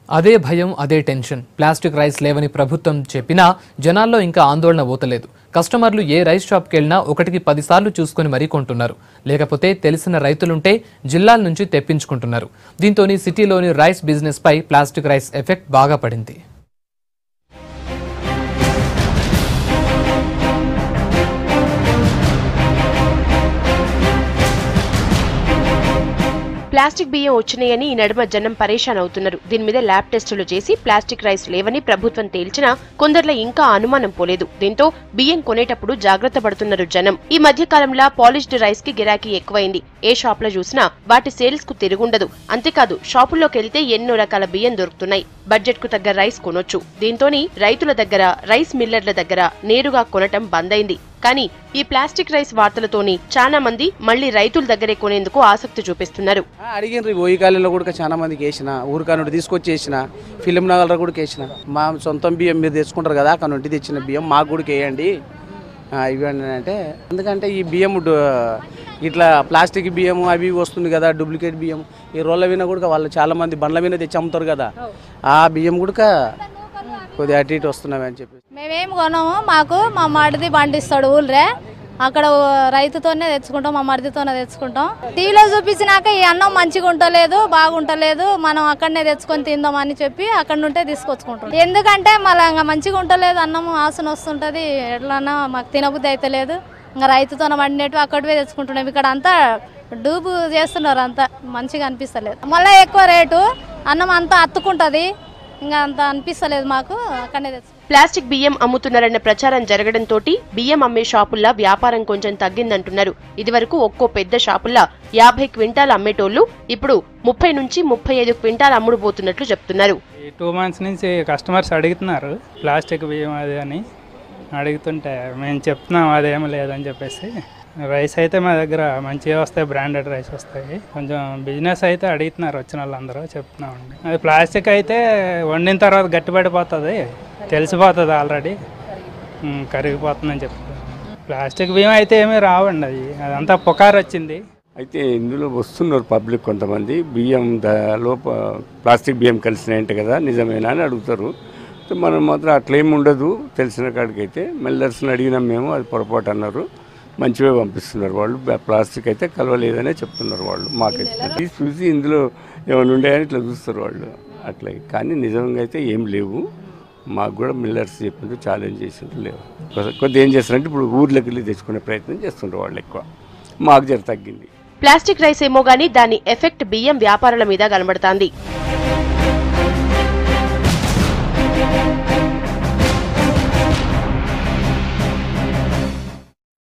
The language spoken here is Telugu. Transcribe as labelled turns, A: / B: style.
A: అదే భయం, అదే టెన్షన్. ప్లాస్టిక్ రైస్ లేవని ప్రభుత్వం చెప్పినా జనాల్లో ఇంకా ఆందోళన ఊతలేదు. కస్టమర్లు ఏ రైస్ షాప్కి వెళ్ళినా ఒకటికి 10 సార్లు చూసుకుని మరీ కొంటున్నారు. లేకపోతే తెలిసిన రైతులుంటే జిల్లాల నుంచి తెప్పించుకుంటున్నారు. దీంతోని సిటీలోని రైస్ బిజినెస్ పై ప్లాస్టిక్ రైస్ ఎఫెక్ట్ బాగా పడింది.
B: ప్లాస్టిక్ బియ్యం వచ్చినాయని ఈ నడుమ జనం పరేషాన్ అవుతున్నారు. దీని మీద ల్యాబ్ టెస్టులు చేసి ప్లాస్టిక్ రైస్ లేవని ప్రభుత్వం తేల్చినా కొందర్లో ఇంకా అనుమానం పోలేదు. దీంతో బియ్యం కొనేటప్పుడు జాగ్రత్త పడుతున్నారు జనం. ఈ మధ్య కాలంలో పాలిష్డ్ రైస్ కి గిరాకీ ఎక్కువైంది. ఏ షాప్ లో చూసినా వాటి సేల్స్ కు తిరుగుండదు. అంతేకాదు షాపుల్లోకి వెళ్తే ఎన్నో రకాల బియ్యం దొరుకుతున్నాయి. బడ్జెట్ కు తగ్గ రైస్ కొనొచ్చు. దీంతోని రైతుల దగ్గర, రైస్ మిల్లర్ల దగ్గర నేరుగా కొనటం బంద్ అయింది. కానీ ఈ ప్లాస్టిక్ రైస్ వార్తలతోని చాలా మంది మళ్లీ రైతుల దగ్గరే కొనేందుకు ఆసక్తి చూపిస్తున్నారు.
C: అడిగిన ఓయి కాలంలో కూడా చాలా మందికి వేసిన, ఊరికానుండి తీసుకొచ్చి వేసిన, ఫిలిం నగర్లో కూడా వేసిన. మా సొంతం బియ్యం మీరు తెచ్చుకుంటారు కదా, అక్కడ నుండి తెచ్చిన బియ్యం మాకు కూడా వేయండి ఇవ్వండి అంటే. ఎందుకంటే ఈ బియ్యం ఇట్లా ప్లాస్టిక్ బియ్యం అవి వస్తుంది కదా, డూప్లికేట్ బియ్యం. ఈ రోళ్ళ విన కూడా వాళ్ళు చాలా మంది బండ్ల మీద తెచ్చి అమ్ముతారు కదా, ఆ బియ్యం కూడా కొద్దిగా అటు ఇటు వస్తున్నాయి అని చెప్పి
D: మేమేం కొనము. మాకు మా మడిది పండిస్తాడు ఊళ్ళే, అక్కడ రైతుతోనే తెచ్చుకుంటాం, మా మడిదితోనే తెచ్చుకుంటాం. టీవీలో చూపించినాక ఈ అన్నం మంచిగా ఉంటలేదు, బాగుంటలేదు, మనం అక్కడనే తెచ్చుకొని తిందామని చెప్పి అక్కడ నుండే తీసుకొచ్చుకుంటాం. ఎందుకంటే మళ్ళీ ఇంకా మంచిగా ఉంటలేదు, అన్నం ఆసన వస్తుంటుంది, ఎట్లన్నా మాకు తినబుద్ధి అయితే లేదు. ఇంకా రైతుతోనే వండినట్టు అక్కడివే తెచ్చుకుంటున్నాం. ఇక్కడ అంతా డూబు చేస్తున్నారు, అంతా మంచిగా అనిపిస్తలేదు. మళ్ళీ ఎక్కువ రేటు, అన్నం అంతా అత్తుకుంటుంది, ఇంకా అంత అనిపిస్తలేదు మాకు. అక్కడనే తెచ్చు.
B: ప్లాస్టిక్ బియ్యం అమ్ముతున్నారన్న ప్రచారం జరగడంతో బియ్యం అమ్మే షాపుల్లో వ్యాపారం కొంచెం తగ్గిందంటున్నారు. ఇదివరకు ఒక్కో పెద్ద షాపుల్లో 50 క్వింటాలు అమ్మేటోళ్లు ఇప్పుడు 30 నుంచి 35 క్వింటాలు అమ్ముడుపోతున్నట్లు చెప్తున్నారు.
E: 2 months నుంచి కస్టమర్స్ అడుగుతున్నారు ప్లాస్టిక్ బియ్యం అది అని. అడుగుతుంటే మేము చెప్తున్నాం అదేమీ లేదని చెప్పేసి. రైస్ అయితే మా దగ్గర మంచిగా వస్తాయి, బ్రాండెడ్ రైస్ వస్తాయి. కొంచెం బిజినెస్ అయితే అడుగుతున్నారు వచ్చిన వాళ్ళందరూ, చెప్తున్నామండి. అది ప్లాస్టిక్ అయితే వండిన తర్వాత గట్టిపడిపోతుంది, తెలిసిపోతుంది ఆల్రెడీ, కరిగిపోతుందని చెప్తారు. ప్లాస్టిక్ బియ్యం అయితే ఏమీ రావండి, అదంతా పుకారు వచ్చింది.
F: అయితే ఇందులో వస్తున్నారు పబ్లిక్ కొంతమంది, బియ్యం ప్లాస్టిక్ బియ్యం కలిసినాయంట కదా, నిజమేనా అని అడుగుతారు. మనం మాత్రం అట్లేమి ఉండదు, తెలిసిన కాడికైతే. మెల్లర్స్ని అడిగినాం మేము, అది పొరపాటు అన్నారు. మంచిగా పంపిస్తున్నారు వాళ్ళు, ప్లాస్టిక్ అయితే కలవలేదనే చెప్తున్నారు వాళ్ళు. మాకైతే చూసి ఇందులో ఏమైనా ఉండేయని ఇట్లా చూస్తారు వాళ్ళు అట్లా. కానీ నిజంగా అయితే ఏం లేవు. మాకు కూడా మిల్లర్స్ చెప్పిండ్రు, ఛాలెంజ్ చేసిండ్రు, లేవు. కొద్దిగా ఏం చేస్తారంటే ఇప్పుడు ఊర్లోకి వెళ్ళి తెచ్చుకునే ప్రయత్నం చేస్తుండ్రు వాళ్ళు ఎక్కువ. మాకు జర తగ్గింది.
B: ప్లాస్టిక్ రైస్ ఏమో గానీ దాని ఎఫెక్ట్ బియ్యం వ్యాపారుల మీద కనబడుతోంది.